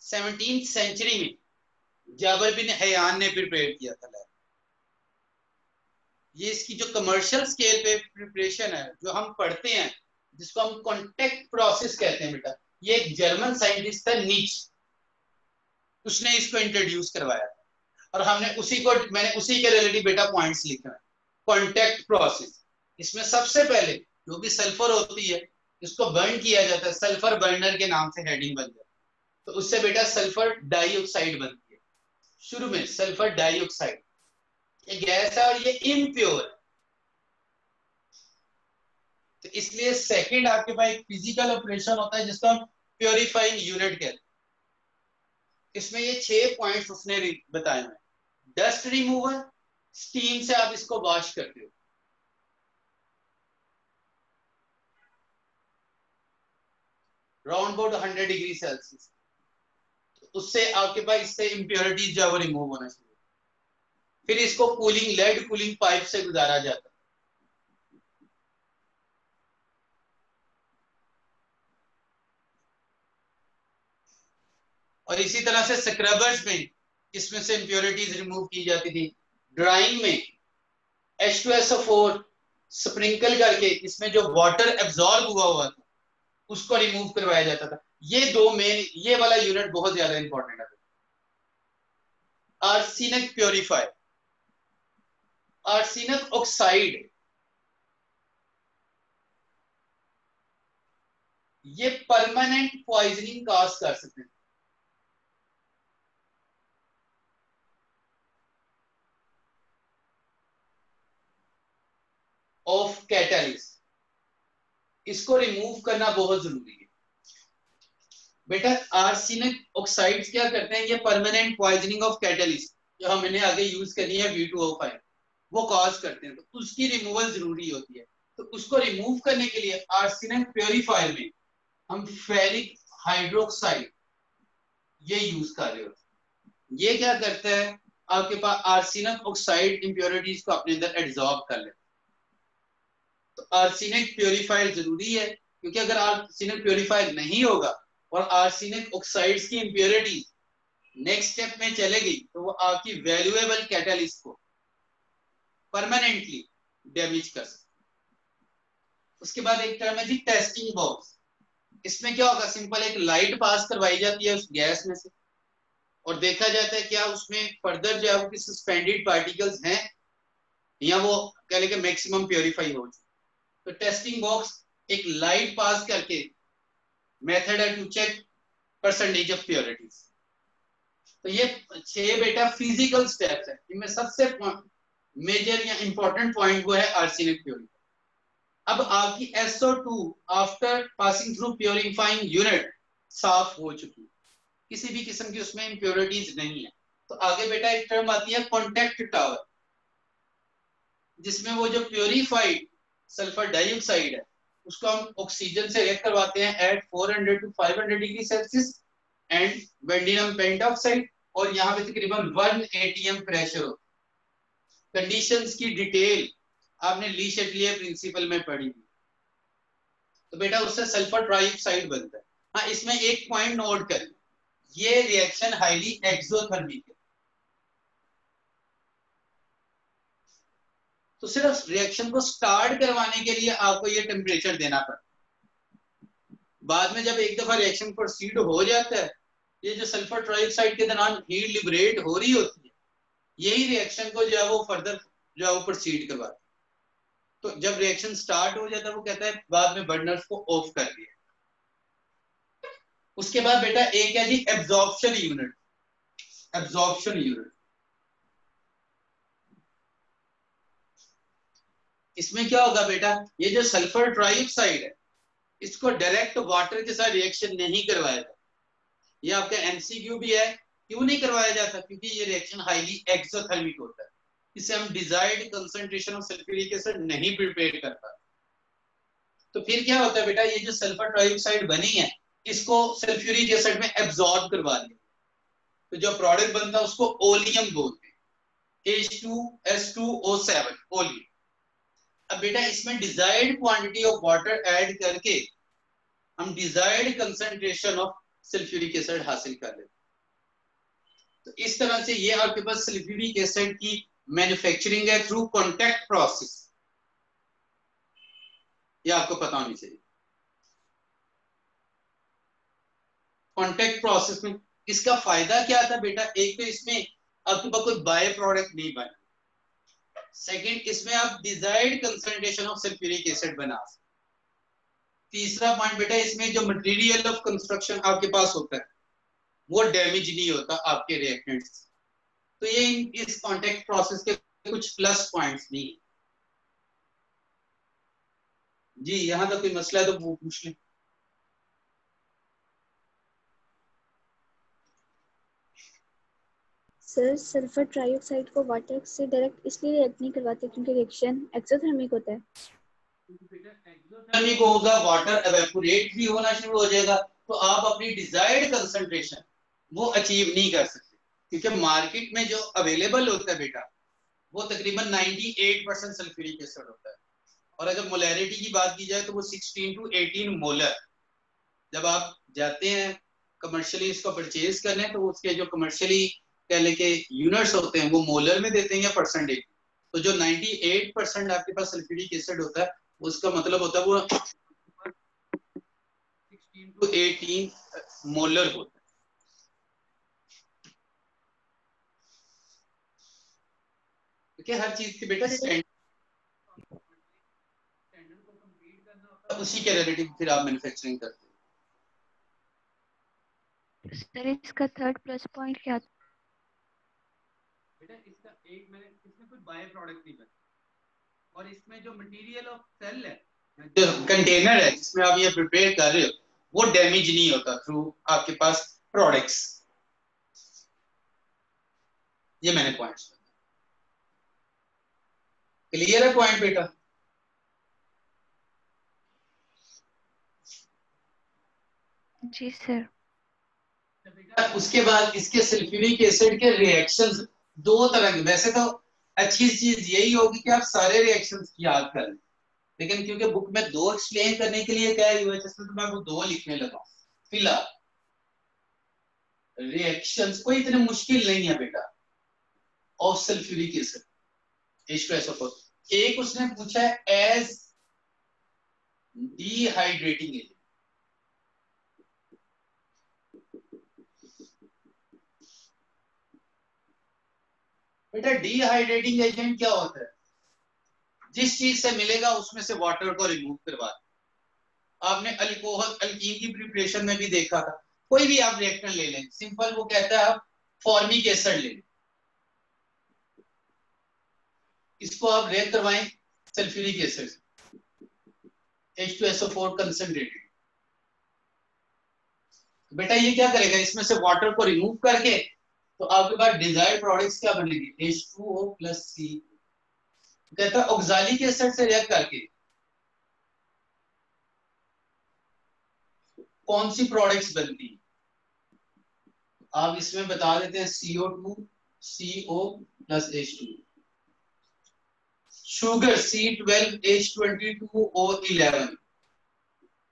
17th सेंचुरी में जाबर बिन हयान ने प्रिपेयर किया था। ये इसकी जो कमर्शियल स्केल पे प्रिपरेशन है जो हम पढ़ते हैं, जिसको हम कॉन्टेक्ट प्रोसेस कहते हैं बेटा, ये एक जर्मन साइंटिस्ट था नीच, उसने इसको इंट्रोड्यूस करवाया और मैंने उसी के रिलेटेड बेटा पॉइंट्स लिखा है। कॉन्टेक्ट प्रोसेस, इसमें सबसे पहले जो भी सल्फर होती है इसको बर्न किया जाता है, सल्फर बर्नर के नाम से हेडिंग बन जाती है, तो उससे बेटा सल्फर डाइऑक्साइड बनती है। शुरू में सल्फर डाइऑक्साइड ये गैस है और ये इम्प्योर, तो इसलिए सेकंड आपके पास एक फिजिकल ऑपरेशन होता है जिसको हम प्योरीफाइंग यूनिट कहते हैं। इसमें ये 6 पॉइंट्स उसने बताए हैं। डस्ट रिमूवर, स्टीम से आप इसको वॉश करते हो। Round about 100 degree Celsius. उससे आपके पास इससे इम्प्योरिटीज जो है वो रिमूव होना शुरू। फिर इसको कूलिंग लेड कूलिंग पाइप से गुजारा जाता है। और इसी तरह से स्क्रबर्स में इसमें से इम्प्योरिटीज रिमूव की जाती थी। ड्राइंग में H2SO4 स्प्रिंकल करके इसमें जो वाटर एब्जॉर्ब हुआ था उसको रिमूव करवाया जाता था। ये दो मेन, ये वाला यूनिट बहुत ज्यादा इंपॉर्टेंट है। आर्सेनिक प्योरीफायर, आर्सेनिक ऑक्साइड, ये परमानेंट पॉइजनिंग काज कर सकते हैं। ऑफ कैटलिस्ट, इसको रिमूव करना बहुत जरूरी है बेटा। आर्सेनिक ऑक्साइड्स क्या करते हैं, ये परमानेंट पॉइजनिंग ऑफ कैटलिस्ट जो हमने आगे यूज करनी है V2O5 वो कॉज करते हैं, तो उसकी रिमूवल जरूरी होती है। तो उसको रिमूव करने के लिए आर्सेनिक प्योरीफायर में हम फेरिक हाइड्रोक्साइड ये यूज कर रहे होते हैं। ये क्या करता है, आपके पास आर्सेनिक ऑक्साइड इंप्योरिटीज को अपने अंदर एब्जॉर्ब कर लेता है। तो आर्सेनिक प्योरीफायर जरूरी है, क्योंकि अगर आर्सेनिक प्योरीफायर नहीं होगा और आर्सेनिक ऑक्साइड्स की इंप्योरिटी नेक्स्ट स्टेप में चले गई तो वो आपकी वैल्यूएबल कैटलिस्ट को परमानेंटली डैमेज कर सकती। उसके बाद एक टर्म है जी टेस्टिंग बॉक्स। इसमें क्या होगा, सिंपल एक लाइट पास करवाई जाती है उस गैस में से और देखा जाता है क्या उसमें फर्दर जो है वो सस्पेंडेड पार्टिकल्स हैं या वो कह लेंगे मैक्सिमम प्योरीफाई हो चुके। तो टेस्टिंग बॉक्स एक लाइट पास करके मेथड है to check percentage of purities. तो ये 6 बेटा फिजिकल स्टेप्स है, इनमें सबसे मेजर या इंपॉर्टेंट पॉइंट वो है आर्सेनिक प्योरीफायर। अब आपकी SO2 after passing through purifying unit साफ हो चुकी है, किसी भी किस्म की उसमें इंप्योरिटीज नहीं है। तो आगे बेटा एक टर्म आती है कॉन्टेक्ट टावर, जिसमें वो जो प्योरीफाइड सल्फर डाइऑक्साइड है उसको हम ऑक्सीजन से रिएक्ट करवाते हैं at 400 to 500 degree Celsius and vanadium pentoxide, और यहाँ पे तकरीबन 1 atm प्रेशर हो। कंडीशंस की डिटेल आपने ली शेटलियर प्रिंसिपल में पढ़ी थी। तो बेटा उससे सल्फर ट्राइऑक्साइड बनता है। हाँ, इसमें एक पॉइंट नोट कर, ये रिएक्शन हाईली एक्सोथर्मिक है। तो सिर्फ रिएक्शन को स्टार्ट करवाने के लिए आपको ये टेम्परेचर देना पड़ता है। बाद में जब एक दफा रिएक्शन प्रोसीड हो जाता है, ये जो सल्फर ट्राइऑक्साइड के दौरान हीट लिबरेट हो रही होती है, यही रिएक्शन को जो है वो फर्दर जो है वो प्रोसीड करवाता है। तो जब रिएक्शन स्टार्ट हो जाता है वो कहता है बाद में बर्नर्स को ऑफ कर दिया। उसके बाद बेटा एक है जी एब्जॉर्प्शन यूनिट। एब्जॉर्प्शन यूनिट, इसमें क्या होगा बेटा, ये जो सल्फर ट्राइऑक्साइड है इसको डायरेक्ट वाटर के साथ रिएक्शन नहीं करवाया जाता। ये आपका MCQ भी है। क्यों नहीं करवाया जाता, क्योंकि ये रिएक्शन हाईली एक्सोथर्मिक होता है, इसे हम desired concentration of sulphuric acid नहीं प्रिपेयर कर पाते। तो फिर क्या होता है बेटा, ये जो सल्फर ट्राइऑक्साइड बनी है इसको सल्फ्यूरिक एसिड में एब्जॉर्ब करवा दिया, तो जो प्रोडक्ट बनता है उसको ओलियम बोलते हैं, H2S2O7 ओलियम। अब बेटा इसमें desired quantity of water add करके हम desired concentration of sulphuric acid हासिल कर लेते। तो इस तरह से ये आपके पास सल्फ्यूरिक एसिड की मैन्युफैक्चरिंग है थ्रू कॉन्टैक्ट प्रोसेस, ये आपको पता होनी चाहिए। कॉन्टैक्ट प्रोसेस में इसका फायदा क्या था बेटा, एक तो इसमें आपके पास कोई बाय प्रोडक्ट नहीं बना, सेकंड इसमें आप desired concentration of sulphuric acid बना सकते। तीसरा पॉइंट बेटा, इसमें जो मटेरियल ऑफ कंस्ट्रक्शन आपके पास होता है वो डैमेज नहीं होता आपके रिएक्टेंट्स। तो ये इस कॉन्टैक्ट प्रोसेस के कुछ प्लस पॉइंट्स नहीं है जी। यहां तक कोई मसला है तो वो पूछ लें। सर सल्फर ट्राइऑक्साइड को वाटर से डायरेक्ट इसलिए रिएक्ट नहीं करवाते क्योंकि रिएक्शन एक्सोथर्मिक होता है। एक्सोथर्मिक होगा, वाटर एवेपोरेट भी होना शुरू हो जाएगा, तो आप अपनी डिजायर्ड कंसंट्रेशन वो अचीव नहीं कर सकते, क्योंकि मार्केट में जो अवेलेबल होता है बेटा वो तकरीबन 98% सल्फ्यूरिक एसिड होता है, और अगर मोलैरिटी की बात की जाए तो वो 16 to 18 मोलर। जब आप जाते हैं कमर्शियली इसको परचेज करने तो उसके जो कमर्शियली कह लें कि यूनिट्स होते हैं वो मोलर में देते हैं या परसेंटेज। तो जो 98% आपके पास सल्फ्यूरिक एसिड होता है उसका मतलब होता है वो 16 to 18 मोलर होता है। क्योंकि हर चीज के बेटा स्टैंडर्ड को कंप्लीट करना होता है, उसी के रिलेटिव फिर आप मैन्युफैक्चरिंग करते हैं। सर इसका थर्ड प्लस पॉइंट क्या था? बेटा इसका एक मैंने इसमें कोई बाय प्रोडक्ट नहीं बना, और इसमें जो मटेरियल ऑफ सेल है, जो कंटेनर है जिसमें आप ये प्रिपेयर कर रहे हो, वो डैमेज नहीं होता थ्रू आपके पास प्रोडक्ट्स। ये मैंने पॉइंट्स बताया। क्लियर है पॉइंट बेटा? जी सर। बेटा उसके बाद इसके सल्फ्यूरिक एसिड के रिएक्शंस दो तरह के, वैसे तो अच्छी चीज यही होगी कि आप सारे रिएक्शंस याद कर लें, लेकिन क्योंकि बुक में दो एक्सप्लेन करने के लिए क्या है यूएचएस में, तो मैं वो दो लिखने लगा फिलहाल। रिएक्शंस कोई इतने मुश्किल नहीं है बेटा ऑफ सल्फ्यूरिक एसिड H2SO4। एक उसने पूछा है एज डिहाइड्रेटिंग एजेंट। बेटा डिहाइड्रेटिंग एजेंट क्या होता है? जिस चीज से मिलेगा उसमें से वाटर को रिमूव करवा। आपने अल्कोहल अल्कीन की प्रिपरेशन में भी देखा था, कोई भी आप रिएक्टेंट ले लें, सिंपल वो कहता है आप फॉर्मिक एसिड ले लें, इसको आप रिएक्ट करवाएं सल्फ्यूरिक एसिड H2SO4 कंसंट्रेटेड। बेटा ये क्या करेगा, इसमें से वाटर को रिमूव करके तो आपके पास डिजायर्ड प्रोडक्ट्स क्या बनेगी, H2O प्लस C। कहता है ऑक्सालिक एसिड से रिएक्ट करके कौन सी प्रोडक्ट्स बनती है, आप इसमें बता देते हैं CO2 CO plus H2, sugar C12H22O11।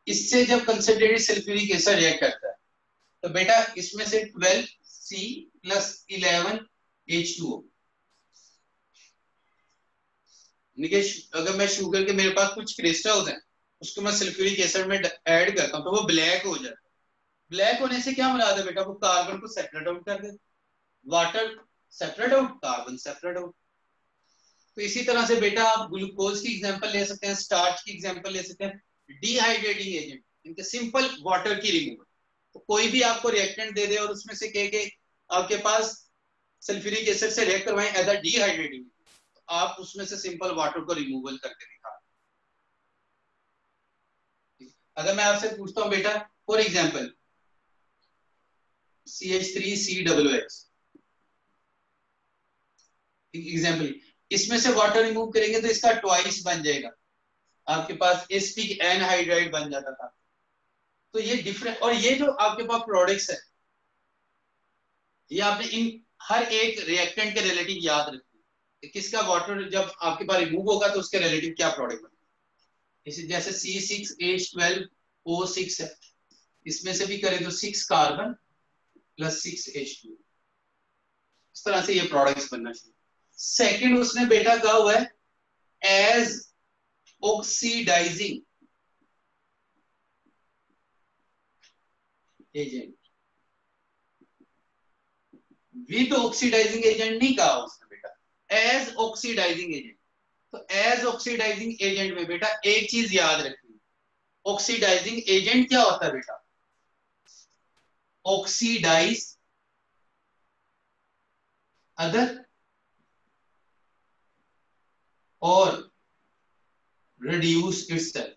इससे जब कंसंट्रेटेड सल्फ्यूरिक एसिड रिएक्ट करता है तो बेटा इसमें से 12C प्लस 11H2O। अगर मैं शुगर के मेरे पास कुछ क्रिस्टल्स हैं उसको मैं सल्फ्यूरिक एसिड में ऐड करता हूं तो वो ब्लैक हो जाता है। ब्लैक होने से क्या मुराद है बेटा, वो कार्बन को सेपरेट आउट कर दे, water separate out, carbon separate out. तो इसी तरह से बेटा आप ग्लूकोज की एग्जांपल ले सकते हैं, स्टार्च की एग्जांपल ले सकते हैं, डिहाइड्रेटिंग एजेंट इनके सिंपल वाटर की रिमूवल। तो कोई भी आपको रिएक्टेंट दे दे और उसमें से कहे कि आपके पास सल्फ्यूरिक एसिड से रिएक्ट करवाएं एज अ डिहाइड्रेटिंग, तो आप उसमें से सिंपल वाटर को रिमूवल करके दिखा। अगर मैं आपसे पूछता हूं बेटा फॉर एग्जांपल CH3COOH एग्जांपल, इसमें से वाटर रिमूव करेंगे तो इसका ट्वाइस बन जाएगा, आपके पास एसिटिक एनहाइड्राइड बन जाता था। तो ये डिफरेंट, और ये जो आपके पास प्रोडक्ट्स है ये आपने इन हर एक रिएक्टेंट के रिलेटिव याद रखना, किसका वाटर जब आपके पास रिमूव होगा तो उसके रिलेटिव क्या प्रोडक्ट बनेगा। जैसे C6H12O6 है, इसमें से भी करें तो 6 कार्बन प्लस 6H2, इस तरह से ये प्रोडक्ट्स बनना चाहिए। सेकंड उसने बेटा कहा हुआ है as oxidising agent, with oxidising agent नहीं कहा उसने बेटा, एज ऑक्सीडाइजिंग एजेंट। तो एज ऑक्सीडाइजिंग एजेंट में बेटा एक चीज याद रखनी, ऑक्सीडाइजिंग एजेंट क्या होता है बेटा, ऑक्सीडाइज अदर और reduce itself।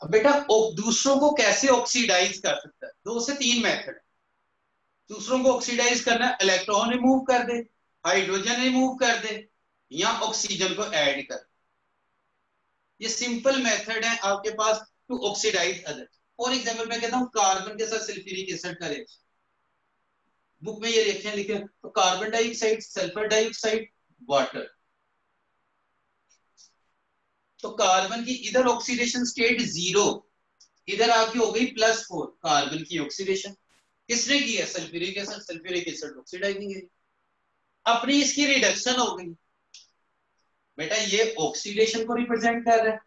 अब बेटा दूसरों को कैसे ऑक्सीडाइज कर सकता है, 2 से 3 मेथड। दूसरों को ऑक्सीडाइज करना है, इलेक्ट्रॉन रिमूव कर दे, हाइड्रोजन रिमूव कर दे या ऑक्सीजन को ऐड कर। ये सिंपल मेथड है आपके पास to oxidise other. For example मैं कहता हूं कार्बन के साथ सल्फ्यूरिक एसिड का रिएक्शन, बुक में ये रिएक्शन लिखे तो carbon dioxide, sulphur dioxide, water. तो कार्बन की इधर ऑक्सीडेशन स्टेट 0, इधर आपकी हो गई +4, कार्बन की ऑक्सीडेशन किसने की है? Sulphuric acid. Sulphuric acid oxidising है, अपनी इसकी रिडक्शन हो गई। बेटा ये ऑक्सीडेशन को रिप्रेजेंट कर रहा है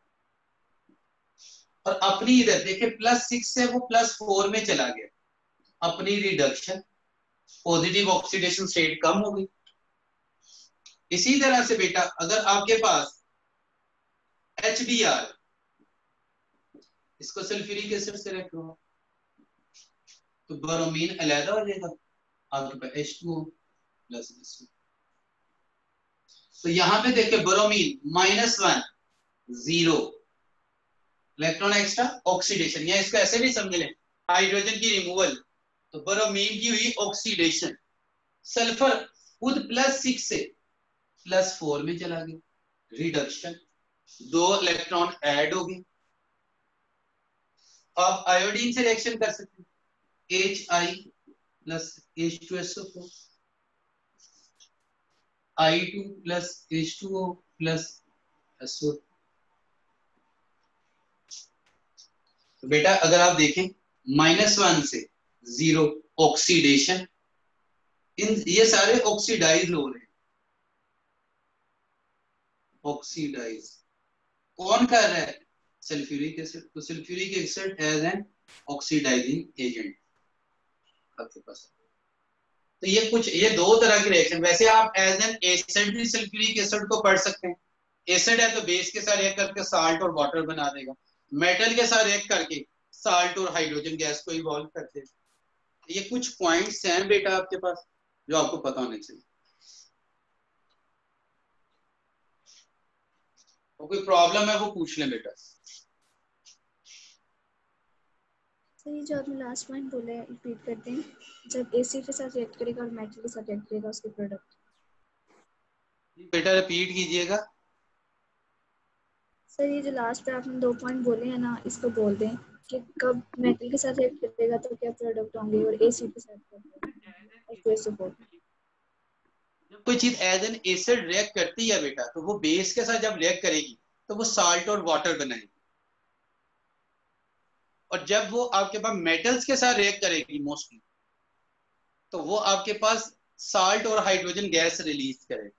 और अपनी इधर देखिए +6 से वो +4 में चला गया, अपनी रिडक्शन, पॉजिटिव ऑक्सीडेशन स्टेट कम हो गई। इसी तरह से बेटा अगर आपके पास HBr, इसको सल्फ्यूरिक एसिड से रखो तो ब्रोमीन अलग हो जाएगा, आपके पास H2O प्लस। तो यहां पे देखिए ब्रोमीन -1 0 इलेक्ट्रॉन एक्स्ट्रा ऑक्सीडेशन, या इसको ऐसे भी समझ लें हाइड्रोजन की रिमूवल, तो ब्रोमीन की हुई ऑक्सीडेशन। सल्फर खुद +6 से +4 में चला गया, रिडक्शन, 2 इलेक्ट्रॉन ऐड हो गए। आप आयोडीन से रिएक्शन कर सकते हैं, HI + H2SO4, I2 + H2O + SO। तो बेटा अगर आप देखें -1 से 0 ऑक्सीडेशन, इन ये सारे ऑक्सीडाइज हो रहे हैं। ऑक्सीडाइज कौन कर रहा है? Sulphuric acid. तो sulphuric acid as an oxidising agent आपके पास। तो ये 2 तरह की रिएक्शन, वैसे आप एज एन एसिड भी सल्फ्यूरिक एसिड को पढ़ सकते हैं। एसिड है तो बेस के साथ रिएक्ट करके साल्ट और वाटर बना देगा, मेटल के साथ रिएक्ट करके साल्ट और हाइड्रोजन गैस को इवॉल्व करते हैं। ये कुछ पॉइंट्स हैं बेटा आपके पास जो आपको पता होने चाहिए। तो कोई प्रॉब्लम है वो पूछ लें बेटा। सर ये जो आपने लास्ट पॉइंट बोला है रिपीट करते हैं, जब एसिड के साथ रिएक्ट करेगा और मेटल के साथ रिएक्ट करेगा उसके प्रोडक्ट। बेटा रिपीट कीजिएगा। सर ये जो लास्ट पे आपने 2 पॉइंट बोले हैं ना, इसको बोल दें कि कब मेटल के साथ रिएक्ट करेगा तो क्या प्रोडक्ट होंगे और एसिड के साथ क्या। जब कोई चीज एज एन एसिड रिएक्ट करती है बेटा तो वो बेस के साथ जब रिएक्ट करेगी तो वो साल्ट और वाटर बनाएगी, और जब वो आपके पास मेटल्स के साथ रिएक्ट करेगी मोस्टली तो वो आपके पास साल्ट और हाइड्रोजन गैस रिलीज करेगी।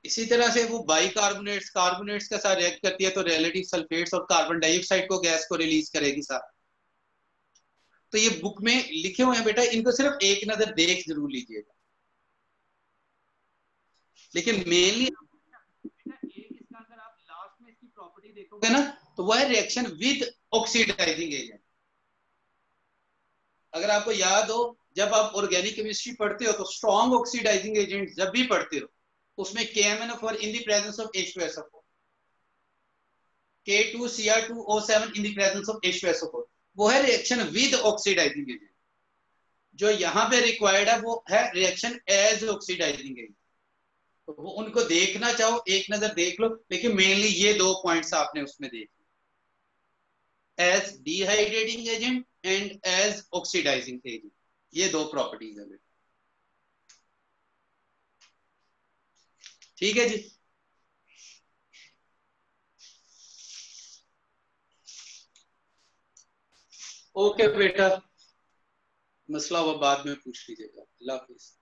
इसी तरह से वो बाइकार्बोनेट्स कार्बोनेट्स के साथ रिएक्ट करती है तो रिलेटिव सल्फेट्स और कार्बन डाइऑक्साइड को गैस को रिलीज करेगी साथ। तो ये बुक में लिखे हुए हैं बेटा, इनको सिर्फ एक नजर देख जरूर लीजिएगा, लेकिन मेनली इसका अगर आप लास्ट में इसकी प्रॉपर्टी देखोगे ना तो वह है रिएक्शन विद ऑक्सीडाइजिंग एजेंट। अगर आपको याद हो जब आप ऑर्गेनिक केमिस्ट्री पढ़ते हो तो स्ट्रॉन्ग ऑक्सीडाइजिंग एजेंट जब भी पढ़ते हो उसमें KMnO4 in the presence of H2SO4, K2Cr2O7 in the presence of H2SO4, वो है रिएक्शन विद ऑक्सीडाइजिंग एजेंट। जो यहां पे रिक्वायर्ड है वो है रिएक्शन एज ऑक्सीडाइजिंग एजेंट। तो वो उनको देखना चाहो एक नजर देख लो, लेकिन मेनली ये 2 पॉइंट्स आपने उसमें देख as dehydrating agent and as oxidising agent, ये 2 प्रॉपर्टीज है। ठीक है जी। ओके बेटा, मसला वो बाद में पूछ लीजिएगा। अल्लाह हाफिज।